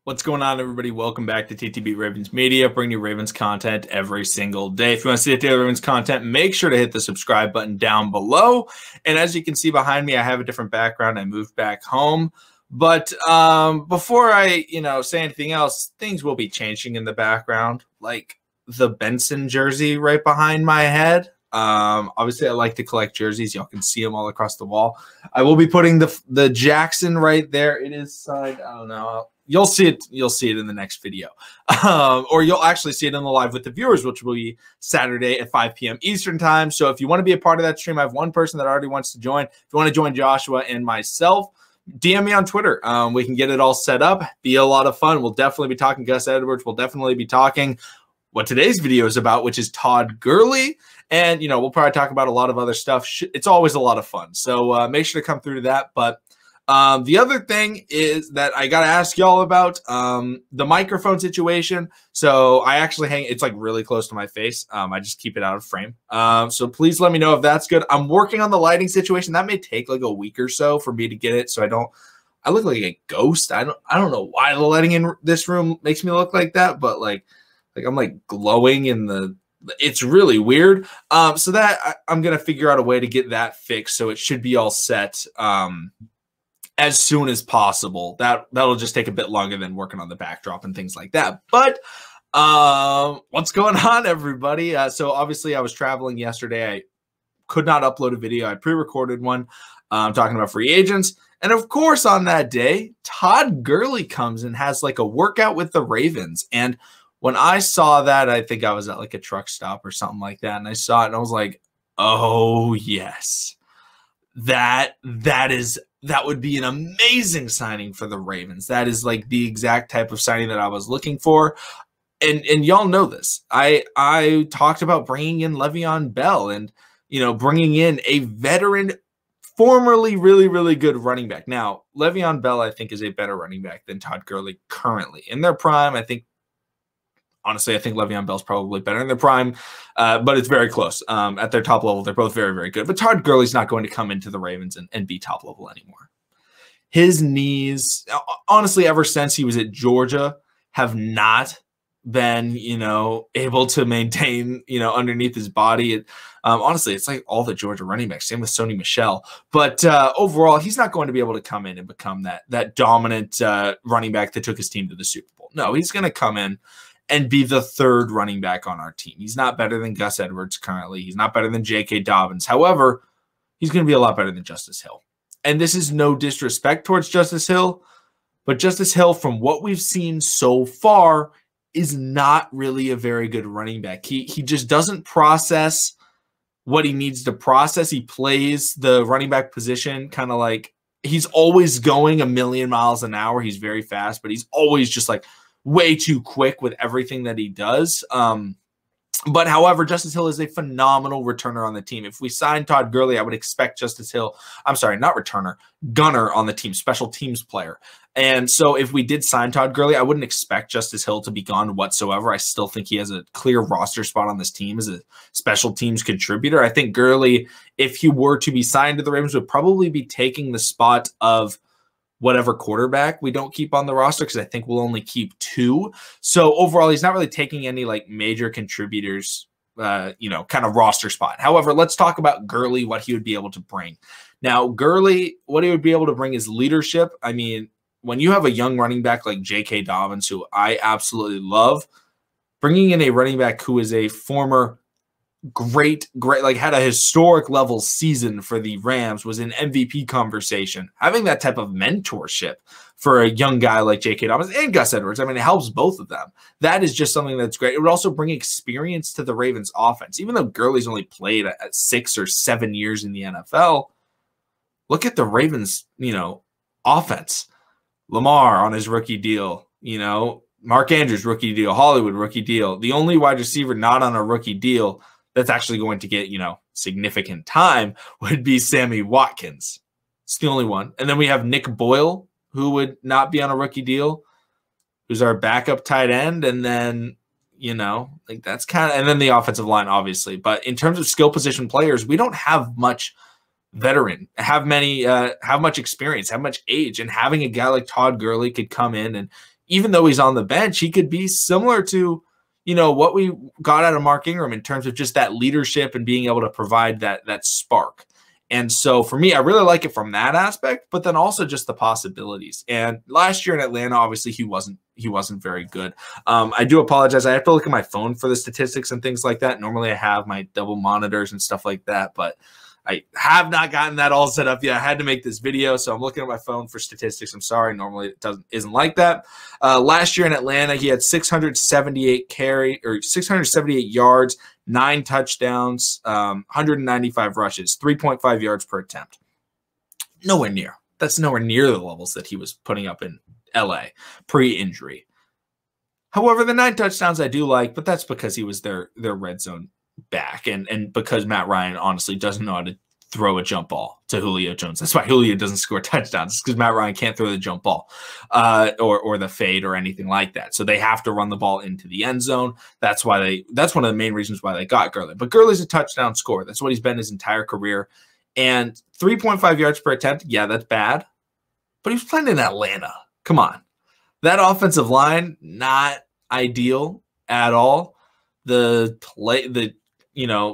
What's going on, everybody? Welcome back to TTB Ravens Media, bringing you Ravens content every single day. If you want to see the daily Ravens content, make sure to hit the subscribe button down below. And as you can see behind me, I have a different background. I moved back home. But before I, say anything else, things will be changing in the background, like the Benson jersey right behind my head. Obviously, I like to collect jerseys. Y'all can see them all across the wall. I will be putting the Jackson right there. It is signed. I don't know. You'll see it. You'll see it in the next video, or you'll actually see it in the live with the viewers, which will be Saturday at 5 p.m. Eastern time. So if you want to be a part of that stream, I have one person that already wants to join. If you want to join Joshua and myself, DM me on Twitter. We can get it all set up. Be a lot of fun. We'll definitely be talking Gus Edwards. We'll definitely be talking what today's video is about, which is Todd Gurley. And, we'll probably talk about a lot of other stuff. It's always a lot of fun. So make sure to come through to that. But the other thing is that I got to ask y'all about the microphone situation. So I actually it's like really close to my face. I just keep it out of frame. So please let me know if that's good. I'm working on the lighting situation. That may take like a week or so for me to get it. So I look like a ghost. I don't know why the lighting in this room makes me look like that, but like I'm like glowing in it's really weird. So that I'm going to figure out a way to get that fixed. So it should be all set as soon as possible. That'll just take a bit longer than working on the backdrop and things like that. But what's going on, everybody? So obviously I was traveling yesterday. I could not upload a video. I pre-recorded one talking about free agents. And of course, on that day, Todd Gurley comes and has like a workout with the Ravens. And when I saw that, I think I was at like a truck stop or something like that. And I saw it and I was like, oh yes, that would be an amazing signing for the Ravens. That is like the exact type of signing that I was looking for. And y'all know this. I talked about bringing in Le'Veon Bell and, bringing in a veteran, formerly really, really good running back. Now, Le'Veon Bell, I think, is a better running back than Todd Gurley currently. In their prime, Honestly, I think Le'Veon Bell's probably better in their prime, but it's very close. At their top level, they're both very, very good. But Todd Gurley's not going to come into the Ravens and be top level anymore. His knees, honestly, ever since he was at Georgia, have not been, able to maintain, underneath his body. Honestly, it's like all the Georgia running backs. Same with Sony Michel. But overall, he's not going to be able to come in and become that dominant running back that took his team to the Super Bowl. No, he's going to come in and be the third running back on our team. He's not better than Gus Edwards currently. He's not better than J.K. Dobbins. However, he's going to be a lot better than Justice Hill. And this is no disrespect towards Justice Hill, but Justice Hill, from what we've seen so far, is not really a very good running back. He just doesn't process what he needs to process. He plays the running back position kind of like he's always going a million miles an hour. He's very fast, but he's always just like way too quick with everything that he does. But however, Justice Hill is a phenomenal returner on the team. If we sign Todd Gurley, I would expect Justice Hill, I'm sorry, not returner, gunner on the team, special teams player. And so if we did sign Todd Gurley, I wouldn't expect Justice Hill to be gone whatsoever. I still think he has a clear roster spot on this team as a special teams contributor. I think Gurley, if he were to be signed to the Ravens, would probably be taking the spot of whatever quarterback we don't keep on the roster, because I think we'll only keep 2. So overall, he's not really taking any like major contributors, kind of roster spot. However, let's talk about Gurley, what he would be able to bring. Now, Gurley, what he would be able to bring is leadership. I mean, when you have a young running back like J.K. Dobbins, who I absolutely love, bringing in a running back who is a former great, like had a historic level season for the Rams, was in MVP conversation. Having that type of mentorship for a young guy like J.K. Dobbins and Gus Edwards, I mean, it helps both of them. That is just something that's great. It would also bring experience to the Ravens offense. Even though Gurley's only played at 6 or 7 years in the NFL, look at the Ravens, offense. Lamar on his rookie deal, Mark Andrews rookie deal, Hollywood rookie deal. The only wide receiver not on a rookie deal that's actually going to get, significant time would be Sammy Watkins. It's the only one. And then we have Nick Boyle, who would not be on a rookie deal, who's our backup tight end. And then, that's kind of, and then the offensive line, obviously. But in terms of skill position players, we don't have much veteran, have much experience, have much age. And having a guy like Todd Gurley could come in and even though he's on the bench, he could be similar to, what we got out of Mark Ingram in terms of just that leadership and being able to provide that spark. And so for me, I really like it from that aspect, but then also just the possibilities. And last year in Atlanta, obviously he wasn't very good. I do apologize. I have to look at my phone for the statistics and things like that. Normally I have my double monitors and stuff like that, but I have not gotten that all set up yet. I had to make this video, so I'm looking at my phone for statistics. I'm sorry. Normally it isn't like that. Last year in Atlanta, he had 678 yards, 9 touchdowns, 195 rushes, 3.5 yards per attempt. Nowhere near. That's nowhere near the levels that he was putting up in LA pre-injury. However, the 9 touchdowns I do like, but that's because he was their red zone back, and because Matt Ryan honestly doesn't know how to throw a jump ball to Julio Jones. That's why Julio doesn't score touchdowns. It's because Matt Ryan can't throw the jump ball or the fade or anything like that. So they have to run the ball into the end zone. That's one of the main reasons why they got Gurley. But Gurley's a touchdown scorer. That's what he's been his entire career. And 3.5 yards per attempt, yeah, that's bad. But he was playing in Atlanta. Come on. That offensive line, not ideal at all.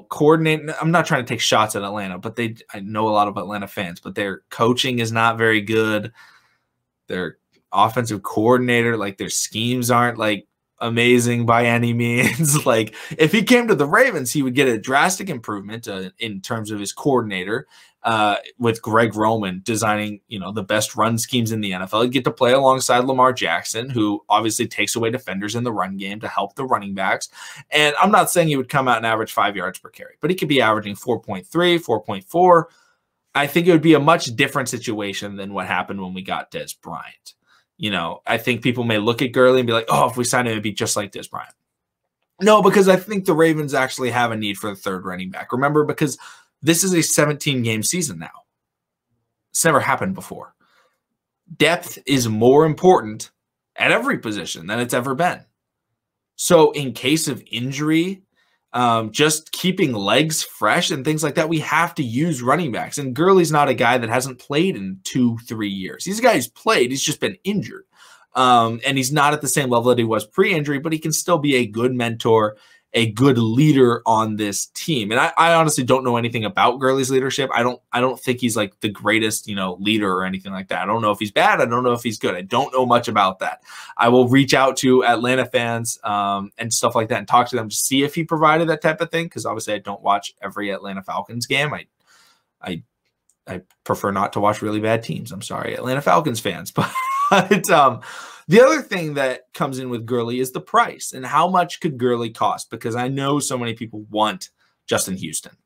Coordinating. I'm not trying to take shots at Atlanta, but I know a lot of Atlanta fans, but their coaching is not very good. Their offensive coordinator, their schemes aren't amazing by any means. If he came to the Ravens, he would get a drastic improvement in terms of his coordinator with Greg Roman designing, the best run schemes in the NFL. He'd get to play alongside Lamar Jackson, who obviously takes away defenders in the run game to help the running backs. And I'm not saying he would come out and average 5 yards per carry, but he could be averaging 4.3, 4.4. I think it would be a much different situation than what happened when we got Dez Bryant. I think people may look at Gurley and be like, oh, if we sign him, it'd be just like Dez Bryant. No, because I think the Ravens actually have a need for a third running back. Remember, because this is a 17-game season now. It's never happened before. Depth is more important at every position than it's ever been. So in case of injury, just keeping legs fresh and things like that, we have to use running backs. And Gurley's not a guy that hasn't played in 2-3 years. He's a guy who's played. He's just been injured. And he's not at the same level that he was pre-injury, but he can still be a good mentor, a good leader on this team. And I honestly don't know anything about Gurley's leadership. I don't think he's the greatest, leader or anything like that. I don't know if he's bad. I don't know if he's good. I don't know much about that. I will reach out to Atlanta fans and stuff like that and talk to them to see if he provided that type of thing. Because obviously I don't watch every Atlanta Falcons game. I prefer not to watch really bad teams. I'm sorry, Atlanta Falcons fans. But the other thing that comes in with Gurley is the price and how much could Gurley cost? Because I know so many people want Justin Houston.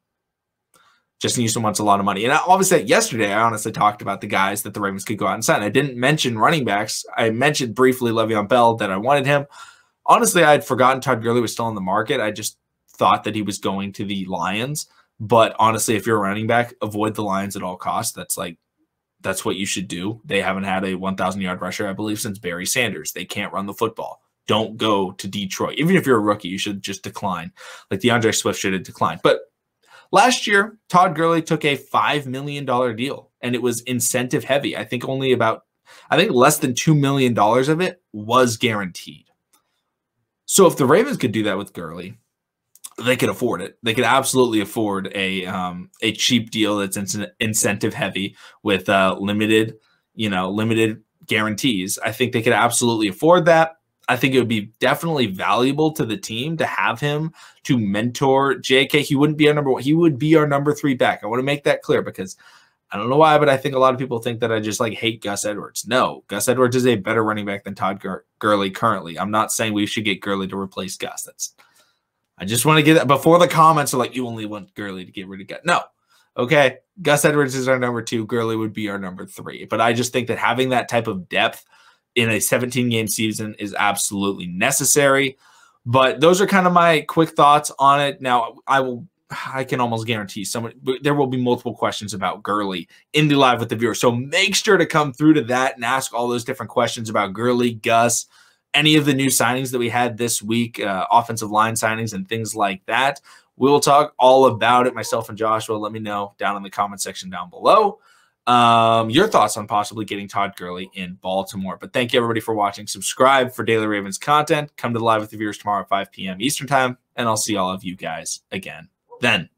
Justin Houston wants a lot of money. And obviously yesterday, I honestly talked about the guys that the Ravens could go out and sign. I didn't mention running backs. I mentioned briefly Le'Veon Bell that I wanted him. Honestly, I had forgotten Todd Gurley was still on the market. I just thought that he was going to the Lions. But honestly, if you're a running back, avoid the Lions at all costs. That's what you should do. They haven't had a 1,000-yard rusher, I believe, since Barry Sanders. They can't run the football. Don't go to Detroit. Even if you're a rookie, you should just decline. DeAndre Swift should have declined. But last year, Todd Gurley took a $5 million deal, and it was incentive heavy. I think less than $2 million of it was guaranteed. So if the Ravens could do that with Gurley, they could afford it. They could absolutely afford a cheap deal that's incentive heavy with limited guarantees. I think they could absolutely afford that. I think it would be definitely valuable to the team to have him to mentor JK. He wouldn't be our number one. He would be our number 3 back. I want to make that clear because I don't know why, but I think a lot of people think that I just hate Gus Edwards. No, Gus Edwards is a better running back than Todd Gurley currently. I'm not saying we should get Gurley to replace Gus. I just want to get that before the comments are you only want Gurley to get rid of Gus. No. Okay. Gus Edwards is our number 2. Gurley would be our number 3. But I just think that having that type of depth in a 17-game season is absolutely necessary. But those are kind of my quick thoughts on it. Now, I can almost guarantee there will be multiple questions about Gurley in the Live with the Viewer. So make sure to come through to that and ask all those different questions about Gurley, Gus, any of the new signings that we had this week, offensive line signings and things like that. We'll talk all about it, myself and Joshua. Let me know down in the comment section down below. your thoughts on possibly getting Todd Gurley in Baltimore. But thank you, everybody, for watching. Subscribe for daily Ravens content. Come to the Live with the Viewers tomorrow at 5 p.m. Eastern time, and I'll see all of you guys again then.